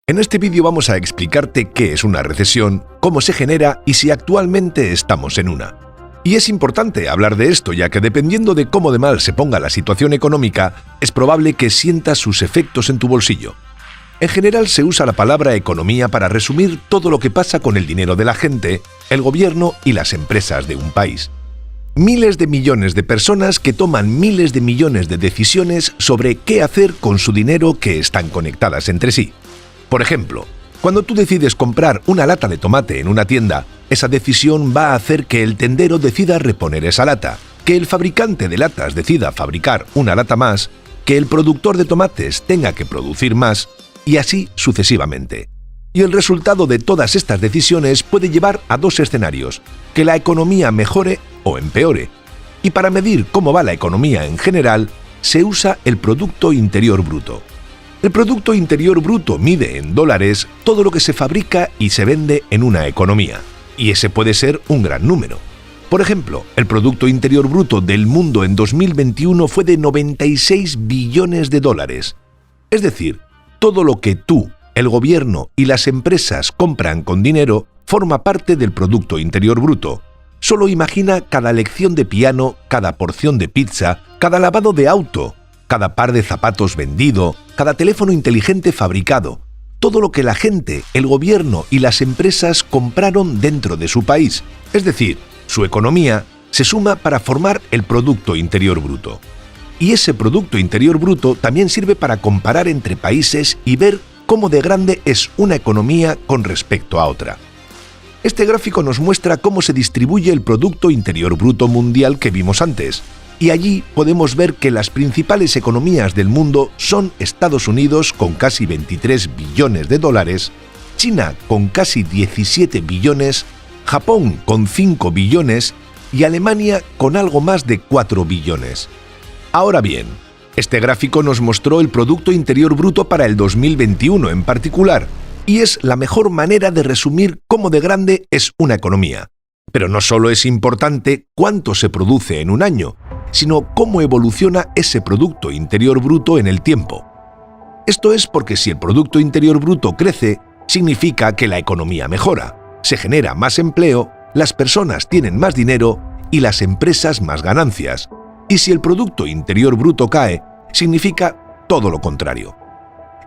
En este vídeo vamos a explicarte qué es una recesión, cómo se genera y si actualmente estamos en una. Y es importante hablar de esto, ya que dependiendo de cómo de mal se ponga la situación económica, es probable que sientas sus efectos en tu bolsillo. En general se usa la palabra economía para resumir todo lo que pasa con el dinero de la gente, el gobierno y las empresas de un país. Miles de millones de personas que toman miles de millones de decisiones sobre qué hacer con su dinero que están conectadas entre sí. Por ejemplo, cuando tú decides comprar una lata de tomate en una tienda, esa decisión va a hacer que el tendero decida reponer esa lata, que el fabricante de latas decida fabricar una lata más, que el productor de tomates tenga que producir más, y así sucesivamente. Y el resultado de todas estas decisiones puede llevar a dos escenarios: que la economía mejore o empeore. Y para medir cómo va la economía en general, se usa el Producto Interior Bruto. El Producto Interior Bruto mide en dólares todo lo que se fabrica y se vende en una economía, y ese puede ser un gran número. Por ejemplo, el Producto Interior Bruto del mundo en 2021 fue de 96 billones de dólares. Es decir, todo lo que tú, el gobierno y las empresas compran con dinero forma parte del Producto Interior Bruto. Solo imagina cada lección de piano, cada porción de pizza, cada lavado de auto, cada par de zapatos vendido, cada teléfono inteligente fabricado, todo lo que la gente, el gobierno y las empresas compraron dentro de su país, es decir, su economía, se suma para formar el Producto Interior Bruto. Y ese Producto Interior Bruto también sirve para comparar entre países y ver cómo de grande es una economía con respecto a otra. Este gráfico nos muestra cómo se distribuye el Producto Interior Bruto mundial que vimos antes. Y allí podemos ver que las principales economías del mundo son Estados Unidos con casi 23 billones de dólares, China con casi 17 billones, Japón con 5 billones y Alemania con algo más de 4 billones. Ahora bien, este gráfico nos mostró el Producto Interior Bruto para el 2021 en particular, y es la mejor manera de resumir cómo de grande es una economía. Pero no solo es importante cuánto se produce en un año, sino cómo evoluciona ese Producto Interior Bruto en el tiempo. Esto es porque si el Producto Interior Bruto crece, significa que la economía mejora, se genera más empleo, las personas tienen más dinero y las empresas más ganancias. Y si el Producto Interior Bruto cae, significa todo lo contrario.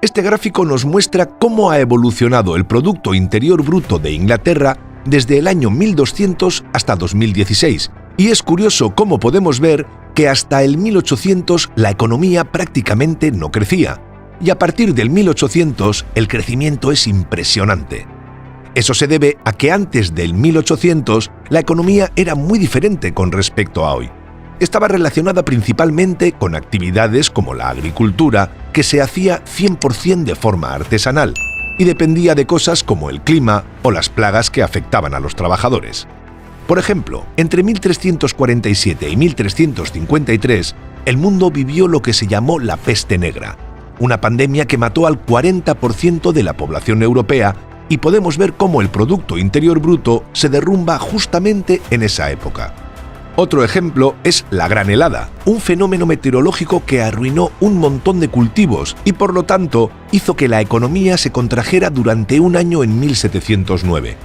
Este gráfico nos muestra cómo ha evolucionado el Producto Interior Bruto de Inglaterra desde el año 1200 hasta 2016, y es curioso cómo podemos ver que hasta el 1800 la economía prácticamente no crecía, y a partir del 1800 el crecimiento es impresionante. Eso se debe a que antes del 1800 la economía era muy diferente con respecto a hoy. Estaba relacionada principalmente con actividades como la agricultura, que se hacía 100% de forma artesanal, y dependía de cosas como el clima o las plagas que afectaban a los trabajadores. Por ejemplo, entre 1347 y 1353, el mundo vivió lo que se llamó la peste negra, una pandemia que mató al 40% de la población europea, y podemos ver cómo el Producto Interior Bruto se derrumba justamente en esa época. Otro ejemplo es la Gran Helada, un fenómeno meteorológico que arruinó un montón de cultivos y por lo tanto hizo que la economía se contrajera durante un año en 1709.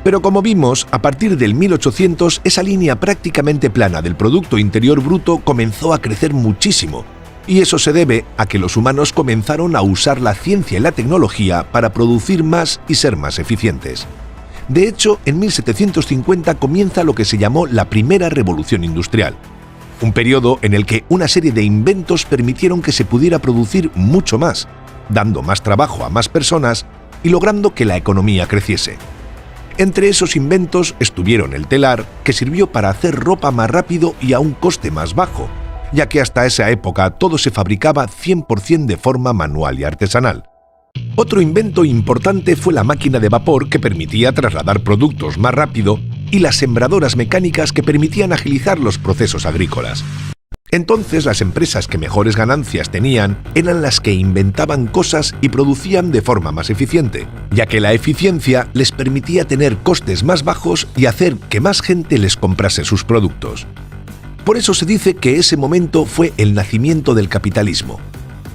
Pero como vimos, a partir del 1800 esa línea prácticamente plana del Producto Interior Bruto comenzó a crecer muchísimo, y eso se debe a que los humanos comenzaron a usar la ciencia y la tecnología para producir más y ser más eficientes. De hecho, en 1750 comienza lo que se llamó la Primera Revolución Industrial, un periodo en el que una serie de inventos permitieron que se pudiera producir mucho más, dando más trabajo a más personas y logrando que la economía creciese. Entre esos inventos estuvieron el telar, que sirvió para hacer ropa más rápido y a un coste más bajo, ya que hasta esa época todo se fabricaba 100% de forma manual y artesanal. Otro invento importante fue la máquina de vapor, que permitía trasladar productos más rápido, y las sembradoras mecánicas, que permitían agilizar los procesos agrícolas. Entonces las empresas que mejores ganancias tenían eran las que inventaban cosas y producían de forma más eficiente, ya que la eficiencia les permitía tener costes más bajos y hacer que más gente les comprase sus productos. Por eso se dice que ese momento fue el nacimiento del capitalismo.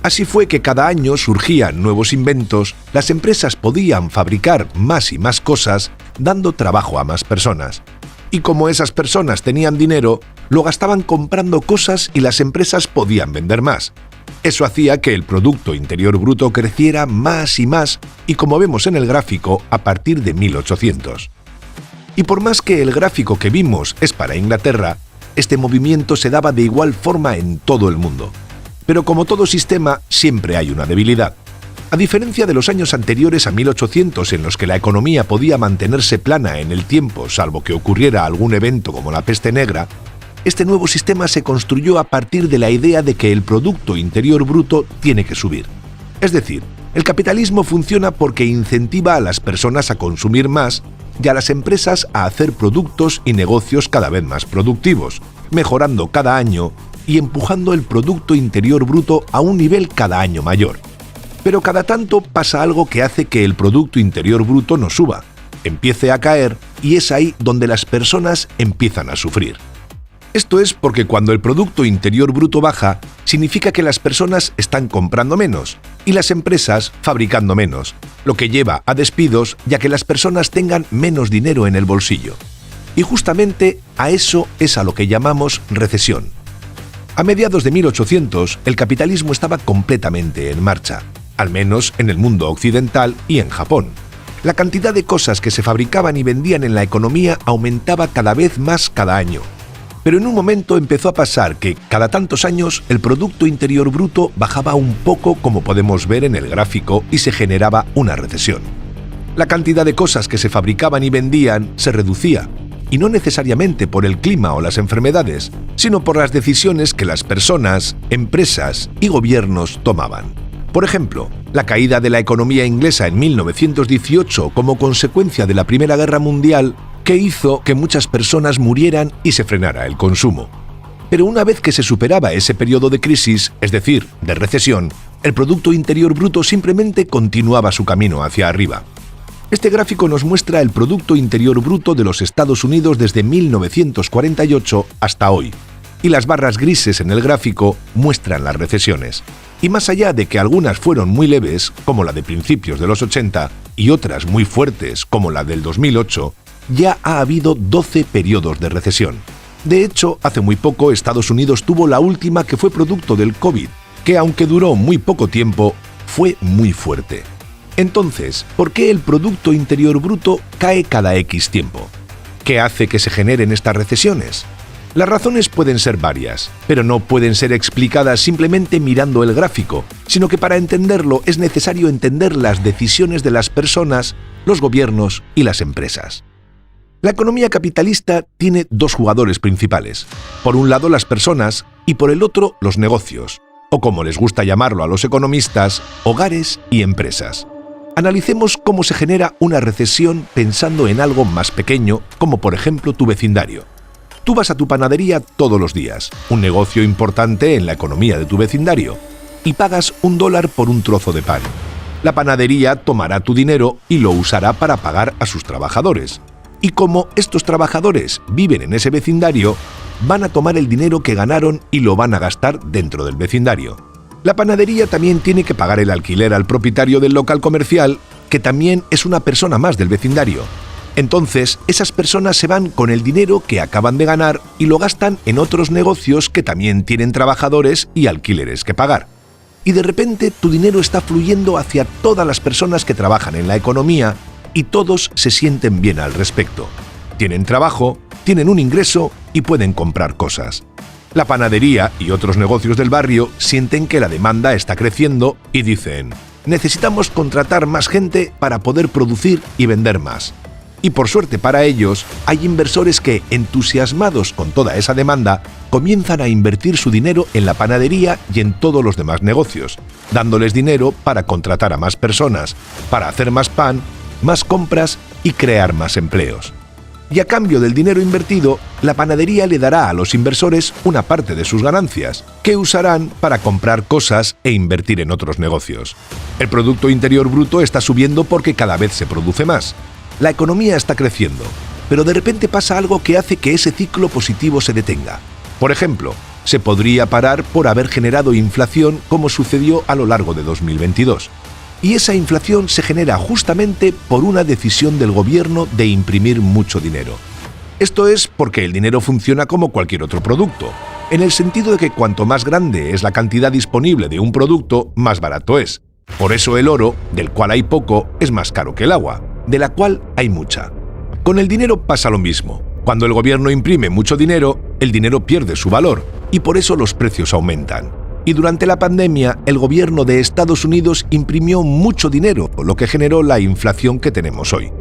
Así fue que cada año surgían nuevos inventos, las empresas podían fabricar más y más cosas, dando trabajo a más personas. Y como esas personas tenían dinero, lo gastaban comprando cosas y las empresas podían vender más. Eso hacía que el Producto Interior Bruto creciera más y como vemos en el gráfico, a partir de 1800. Y por más que el gráfico que vimos es para Inglaterra, este movimiento se daba de igual forma en todo el mundo. Pero como todo sistema, siempre hay una debilidad. A diferencia de los años anteriores a 1800 en los que la economía podía mantenerse plana en el tiempo salvo que ocurriera algún evento como la peste negra, este nuevo sistema se construyó a partir de la idea de que el Producto Interior Bruto tiene que subir. Es decir, el capitalismo funciona porque incentiva a las personas a consumir más y a las empresas a hacer productos y negocios cada vez más productivos, mejorando cada año y empujando el Producto Interior Bruto a un nivel cada año mayor. Pero cada tanto pasa algo que hace que el Producto Interior Bruto no suba, empiece a caer y es ahí donde las personas empiezan a sufrir. Esto es porque cuando el Producto Interior Bruto baja, significa que las personas están comprando menos y las empresas fabricando menos, lo que lleva a despidos y a que las personas tengan menos dinero en el bolsillo. Y justamente a eso es a lo que llamamos recesión. A mediados de 1800, el capitalismo estaba completamente en marcha, al menos en el mundo occidental y en Japón. La cantidad de cosas que se fabricaban y vendían en la economía aumentaba cada vez más cada año. Pero en un momento empezó a pasar que, cada tantos años, el Producto Interior Bruto bajaba un poco, como podemos ver en el gráfico, y se generaba una recesión. La cantidad de cosas que se fabricaban y vendían se reducía, y no necesariamente por el clima o las enfermedades, sino por las decisiones que las personas, empresas y gobiernos tomaban. Por ejemplo, la caída de la economía inglesa en 1918 como consecuencia de la Primera Guerra Mundial, que hizo que muchas personas murieran y se frenara el consumo. Pero una vez que se superaba ese periodo de crisis, es decir, de recesión, el Producto Interior Bruto simplemente continuaba su camino hacia arriba. Este gráfico nos muestra el Producto Interior Bruto de los Estados Unidos desde 1948 hasta hoy, y las barras grises en el gráfico muestran las recesiones. Y más allá de que algunas fueron muy leves, como la de principios de los 80, y otras muy fuertes, como la del 2008, ya ha habido 12 periodos de recesión. De hecho, hace muy poco Estados Unidos tuvo la última que fue producto del COVID, que aunque duró muy poco tiempo, fue muy fuerte. Entonces, ¿por qué el Producto Interior Bruto cae cada X tiempo? ¿Qué hace que se generen estas recesiones? Las razones pueden ser varias, pero no pueden ser explicadas simplemente mirando el gráfico, sino que para entenderlo es necesario entender las decisiones de las personas, los gobiernos y las empresas. La economía capitalista tiene dos jugadores principales. Por un lado las personas y por el otro los negocios, o como les gusta llamarlo a los economistas, hogares y empresas. Analicemos cómo se genera una recesión pensando en algo más pequeño, como por ejemplo tu vecindario. Tú vas a tu panadería todos los días, un negocio importante en la economía de tu vecindario, y pagas $1 por un trozo de pan. La panadería tomará tu dinero y lo usará para pagar a sus trabajadores. Y como estos trabajadores viven en ese vecindario, van a tomar el dinero que ganaron y lo van a gastar dentro del vecindario. La panadería también tiene que pagar el alquiler al propietario del local comercial, que también es una persona más del vecindario. Entonces, esas personas se van con el dinero que acaban de ganar y lo gastan en otros negocios que también tienen trabajadores y alquileres que pagar. Y de repente tu dinero está fluyendo hacia todas las personas que trabajan en la economía y todos se sienten bien al respecto. Tienen trabajo, tienen un ingreso y pueden comprar cosas. La panadería y otros negocios del barrio sienten que la demanda está creciendo y dicen: necesitamos contratar más gente para poder producir y vender más. Y por suerte para ellos, hay inversores que, entusiasmados con toda esa demanda, comienzan a invertir su dinero en la panadería y en todos los demás negocios, dándoles dinero para contratar a más personas, para hacer más pan, más compras y crear más empleos. Y a cambio del dinero invertido, la panadería le dará a los inversores una parte de sus ganancias, que usarán para comprar cosas e invertir en otros negocios. El Producto Interior Bruto está subiendo porque cada vez se produce más. La economía está creciendo, pero de repente pasa algo que hace que ese ciclo positivo se detenga. Por ejemplo, se podría parar por haber generado inflación como sucedió a lo largo de 2022. Y esa inflación se genera justamente por una decisión del gobierno de imprimir mucho dinero. Esto es porque el dinero funciona como cualquier otro producto, en el sentido de que cuanto más grande es la cantidad disponible de un producto, más barato es. Por eso el oro, del cual hay poco, es más caro que el agua, de la cual hay mucha. Con el dinero pasa lo mismo. Cuando el gobierno imprime mucho dinero, el dinero pierde su valor y por eso los precios aumentan. Y durante la pandemia, el gobierno de Estados Unidos imprimió mucho dinero, lo que generó la inflación que tenemos hoy.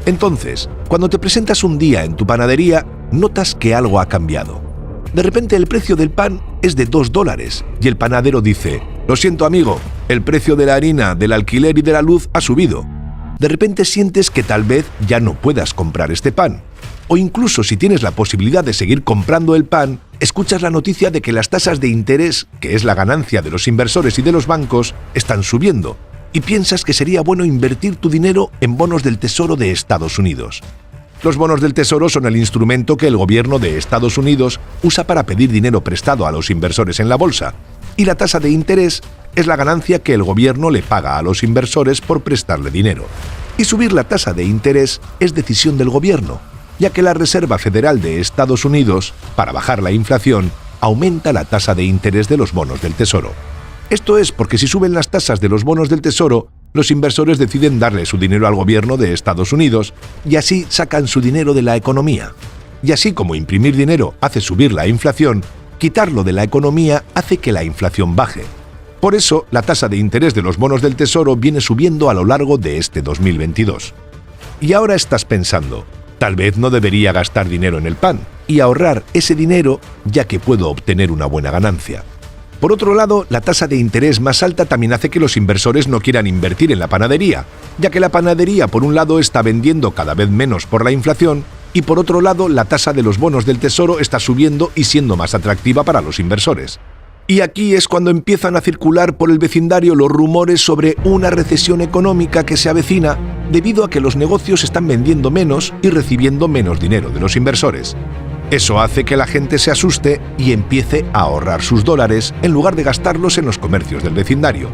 Entonces, cuando te presentas un día en tu panadería, notas que algo ha cambiado. De repente el precio del pan es de $2 y el panadero dice: «Lo siento, amigo, el precio de la harina, del alquiler y de la luz ha subido». De repente sientes que tal vez ya no puedas comprar este pan. O incluso si tienes la posibilidad de seguir comprando el pan, escuchas la noticia de que las tasas de interés, que es la ganancia de los inversores y de los bancos, están subiendo, y piensas que sería bueno invertir tu dinero en bonos del Tesoro de Estados Unidos. Los bonos del Tesoro son el instrumento que el gobierno de Estados Unidos usa para pedir dinero prestado a los inversores en la bolsa, y la tasa de interés es la ganancia que el gobierno le paga a los inversores por prestarle dinero. Y subir la tasa de interés es decisión del gobierno, ya que la Reserva Federal de Estados Unidos, para bajar la inflación, aumenta la tasa de interés de los bonos del Tesoro. Esto es porque si suben las tasas de los bonos del Tesoro, los inversores deciden darle su dinero al gobierno de Estados Unidos y así sacan su dinero de la economía. Y así como imprimir dinero hace subir la inflación, quitarlo de la economía hace que la inflación baje. Por eso, la tasa de interés de los bonos del Tesoro viene subiendo a lo largo de este 2022. Y ahora estás pensando: tal vez no debería gastar dinero en el pan y ahorrar ese dinero ya que puedo obtener una buena ganancia. Por otro lado, la tasa de interés más alta también hace que los inversores no quieran invertir en la panadería, ya que la panadería por un lado está vendiendo cada vez menos por la inflación y por otro lado la tasa de los bonos del Tesoro está subiendo y siendo más atractiva para los inversores. Y aquí es cuando empiezan a circular por el vecindario los rumores sobre una recesión económica que se avecina debido a que los negocios están vendiendo menos y recibiendo menos dinero de los inversores. Eso hace que la gente se asuste y empiece a ahorrar sus dólares en lugar de gastarlos en los comercios del vecindario.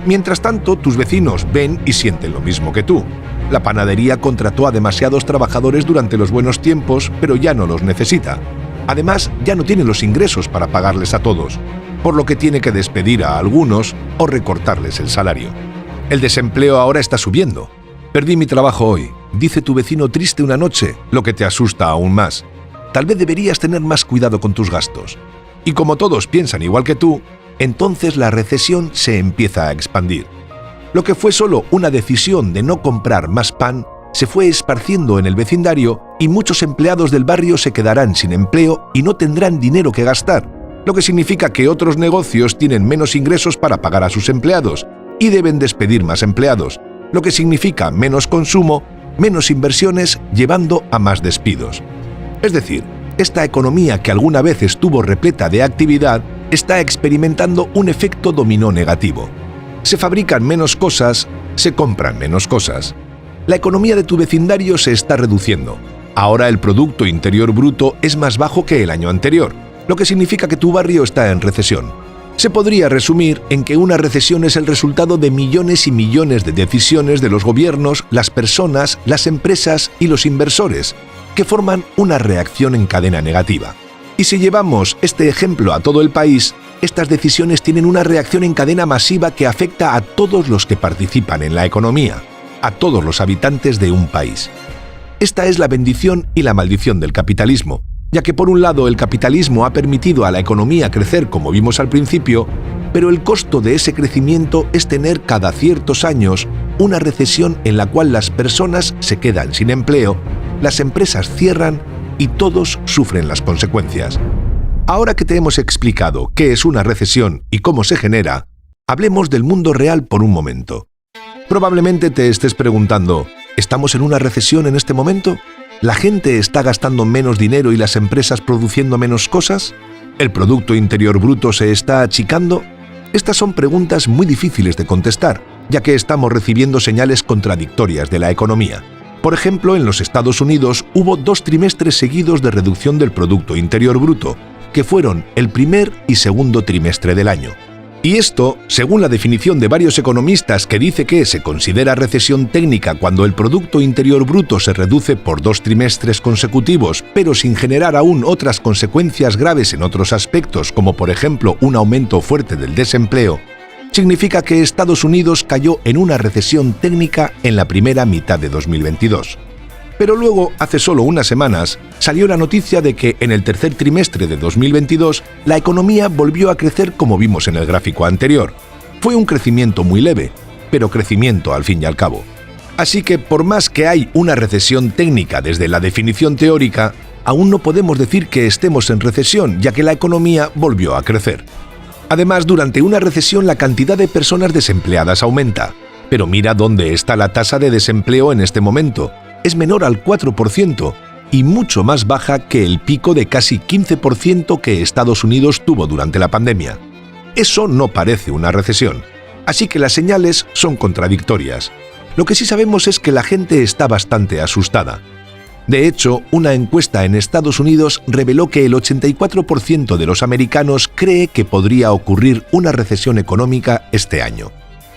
Mientras tanto, tus vecinos ven y sienten lo mismo que tú. La panadería contrató a demasiados trabajadores durante los buenos tiempos, pero ya no los necesita. Además, ya no tiene los ingresos para pagarles a todos, por lo que tiene que despedir a algunos o recortarles el salario. El desempleo ahora está subiendo. «Perdí mi trabajo hoy», dice tu vecino triste una noche, lo que te asusta aún más. Tal vez deberías tener más cuidado con tus gastos. Y como todos piensan igual que tú, entonces la recesión se empieza a expandir. Lo que fue solo una decisión de no comprar más pan se fue esparciendo en el vecindario y muchos empleados del barrio se quedarán sin empleo y no tendrán dinero que gastar, lo que significa que otros negocios tienen menos ingresos para pagar a sus empleados y deben despedir más empleados, lo que significa menos consumo, menos inversiones, llevando a más despidos. Es decir, esta economía que alguna vez estuvo repleta de actividad está experimentando un efecto dominó negativo. Se fabrican menos cosas, se compran menos cosas. La economía de tu vecindario se está reduciendo. Ahora el Producto Interior Bruto es más bajo que el año anterior, lo que significa que tu barrio está en recesión. Se podría resumir en que una recesión es el resultado de millones y millones de decisiones de los gobiernos, las personas, las empresas y los inversores, que forman una reacción en cadena negativa. Y si llevamos este ejemplo a todo el país, estas decisiones tienen una reacción en cadena masiva que afecta a todos los que participan en la economía, a todos los habitantes de un país. Esta es la bendición y la maldición del capitalismo, ya que por un lado el capitalismo ha permitido a la economía crecer como vimos al principio, pero el costo de ese crecimiento es tener cada ciertos años una recesión en la cual las personas se quedan sin empleo, las empresas cierran y todos sufren las consecuencias. Ahora que te hemos explicado qué es una recesión y cómo se genera, hablemos del mundo real por un momento. Probablemente te estés preguntando, ¿estamos en una recesión en este momento? ¿La gente está gastando menos dinero y las empresas produciendo menos cosas? ¿El Producto Interior Bruto se está achicando? Estas son preguntas muy difíciles de contestar, ya que estamos recibiendo señales contradictorias de la economía. Por ejemplo, en los Estados Unidos hubo 2 trimestres seguidos de reducción del Producto Interior Bruto, que fueron el primer y segundo trimestre del año. Y esto, según la definición de varios economistas que dice que se considera recesión técnica cuando el Producto Interior Bruto se reduce por 2 trimestres consecutivos, pero sin generar aún otras consecuencias graves en otros aspectos, como por ejemplo un aumento fuerte del desempleo, significa que Estados Unidos cayó en una recesión técnica en la primera mitad de 2022. Pero luego, hace solo unas semanas, salió la noticia de que en el tercer trimestre de 2022 la economía volvió a crecer como vimos en el gráfico anterior. Fue un crecimiento muy leve, pero crecimiento al fin y al cabo. Así que por más que hay una recesión técnica desde la definición teórica, aún no podemos decir que estemos en recesión, ya que la economía volvió a crecer. Además, durante una recesión la cantidad de personas desempleadas aumenta. Pero mira dónde está la tasa de desempleo en este momento. Es menor al 4% y mucho más baja que el pico de casi 15% que Estados Unidos tuvo durante la pandemia. Eso no parece una recesión, así que las señales son contradictorias. Lo que sí sabemos es que la gente está bastante asustada. De hecho, una encuesta en Estados Unidos reveló que el 84% de los americanos cree que podría ocurrir una recesión económica este año.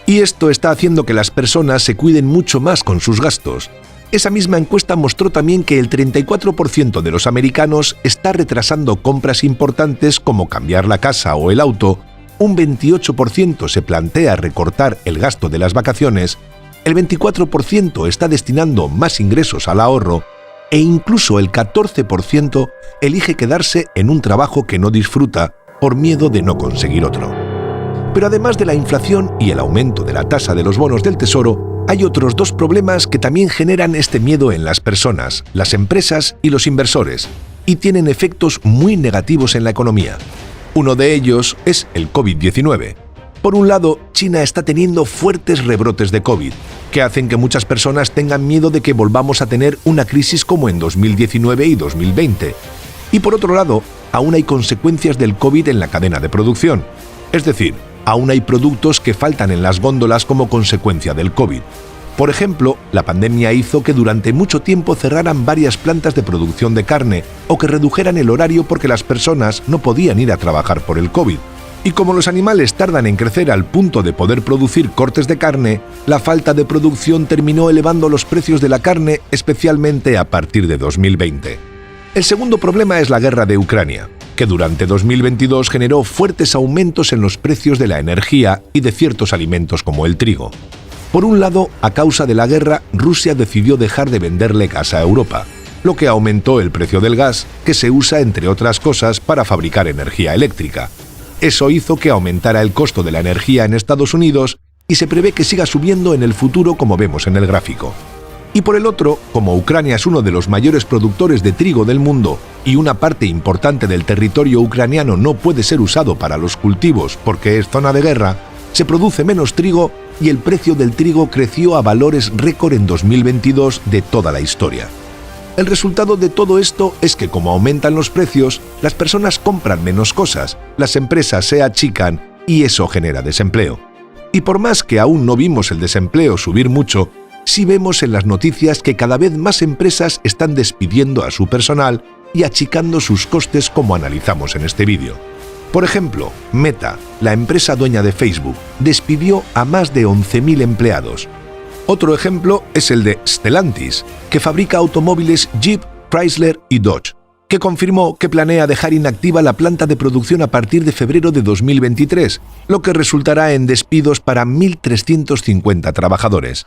Y esto está haciendo que las personas se cuiden mucho más con sus gastos. Esa misma encuesta mostró también que el 34% de los americanos está retrasando compras importantes como cambiar la casa o el auto, un 28% se plantea recortar el gasto de las vacaciones, el 24% está destinando más ingresos al ahorro e incluso el 14% elige quedarse en un trabajo que no disfruta por miedo de no conseguir otro. Pero además de la inflación y el aumento de la tasa de los bonos del Tesoro, hay otros 2 problemas que también generan este miedo en las personas, las empresas y los inversores, y tienen efectos muy negativos en la economía. Uno de ellos es el COVID-19. Por un lado, China está teniendo fuertes rebrotes de COVID, que hacen que muchas personas tengan miedo de que volvamos a tener una crisis como en 2019 y 2020. Y por otro lado, aún hay consecuencias del COVID en la cadena de producción. Es decir, aún hay productos que faltan en las góndolas como consecuencia del COVID. Por ejemplo, la pandemia hizo que durante mucho tiempo cerraran varias plantas de producción de carne o que redujeran el horario porque las personas no podían ir a trabajar por el COVID. Y como los animales tardan en crecer al punto de poder producir cortes de carne, la falta de producción terminó elevando los precios de la carne, especialmente a partir de 2020. El segundo problema es la guerra de Ucrania, que durante 2022 generó fuertes aumentos en los precios de la energía y de ciertos alimentos como el trigo. Por un lado, a causa de la guerra, Rusia decidió dejar de venderle gas a Europa, lo que aumentó el precio del gas, que se usa, entre otras cosas, para fabricar energía eléctrica. Eso hizo que aumentara el costo de la energía en Estados Unidos y se prevé que siga subiendo en el futuro, como vemos en el gráfico. Y por el otro, como Ucrania es uno de los mayores productores de trigo del mundo y una parte importante del territorio ucraniano no puede ser usado para los cultivos porque es zona de guerra, se produce menos trigo y el precio del trigo creció a valores récord en 2022 de toda la historia. El resultado de todo esto es que como aumentan los precios, las personas compran menos cosas, las empresas se achican y eso genera desempleo. Y por más que aún no vimos el desempleo subir mucho, sí vemos en las noticias que cada vez más empresas están despidiendo a su personal y achicando sus costes, como analizamos en este vídeo. Por ejemplo, Meta, la empresa dueña de Facebook, despidió a más de 11.000 empleados. Otro ejemplo es el de Stellantis, que fabrica automóviles Jeep, Chrysler y Dodge, que confirmó que planea dejar inactiva la planta de producción a partir de febrero de 2023, lo que resultará en despidos para 1.350 trabajadores.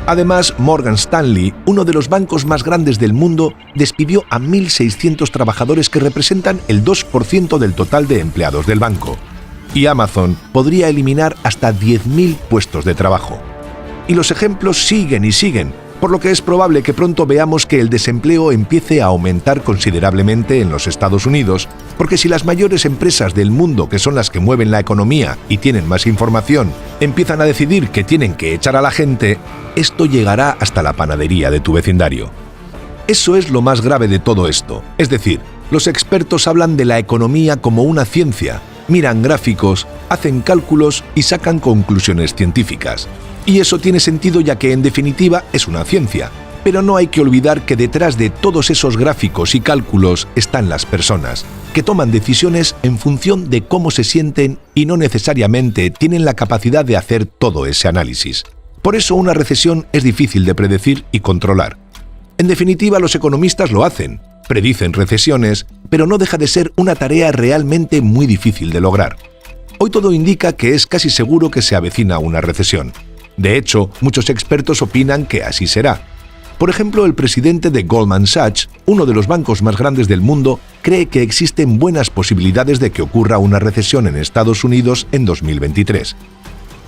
Además, Morgan Stanley, uno de los bancos más grandes del mundo, despidió a 1.600 trabajadores que representan el 2% del total de empleados del banco. Y Amazon podría eliminar hasta 10.000 puestos de trabajo. Y los ejemplos siguen y siguen, por lo que es probable que pronto veamos que el desempleo empiece a aumentar considerablemente en los Estados Unidos, porque si las mayores empresas del mundo, que son las que mueven la economía y tienen más información, empiezan a decidir que tienen que echar a la gente, esto llegará hasta la panadería de tu vecindario. Eso es lo más grave de todo esto, es decir, los expertos hablan de la economía como una ciencia, miran gráficos, hacen cálculos y sacan conclusiones científicas. Y eso tiene sentido ya que en definitiva es una ciencia, pero no hay que olvidar que detrás de todos esos gráficos y cálculos están las personas, que toman decisiones en función de cómo se sienten y no necesariamente tienen la capacidad de hacer todo ese análisis. Por eso una recesión es difícil de predecir y controlar. En definitiva, los economistas lo hacen, predicen recesiones, pero no deja de ser una tarea realmente muy difícil de lograr. Hoy todo indica que es casi seguro que se avecina una recesión. De hecho, muchos expertos opinan que así será. Por ejemplo, el presidente de Goldman Sachs, uno de los bancos más grandes del mundo, cree que existen buenas posibilidades de que ocurra una recesión en Estados Unidos en 2023.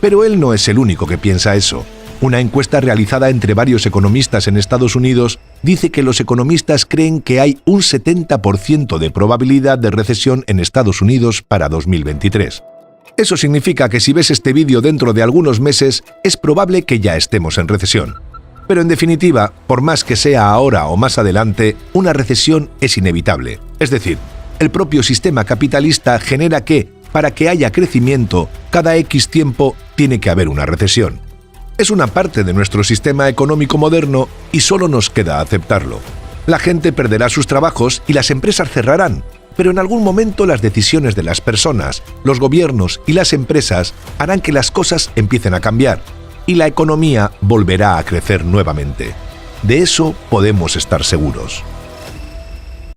Pero él no es el único que piensa eso. Una encuesta realizada entre varios economistas en Estados Unidos dice que los economistas creen que hay un 70% de probabilidad de recesión en Estados Unidos para 2023. Eso significa que si ves este vídeo dentro de algunos meses, es probable que ya estemos en recesión. Pero en definitiva, por más que sea ahora o más adelante, una recesión es inevitable. Es decir, el propio sistema capitalista genera que, para que haya crecimiento, cada X tiempo tiene que haber una recesión. Es una parte de nuestro sistema económico moderno y solo nos queda aceptarlo. La gente perderá sus trabajos y las empresas cerrarán, pero en algún momento las decisiones de las personas, los gobiernos y las empresas harán que las cosas empiecen a cambiar y la economía volverá a crecer nuevamente. De eso podemos estar seguros.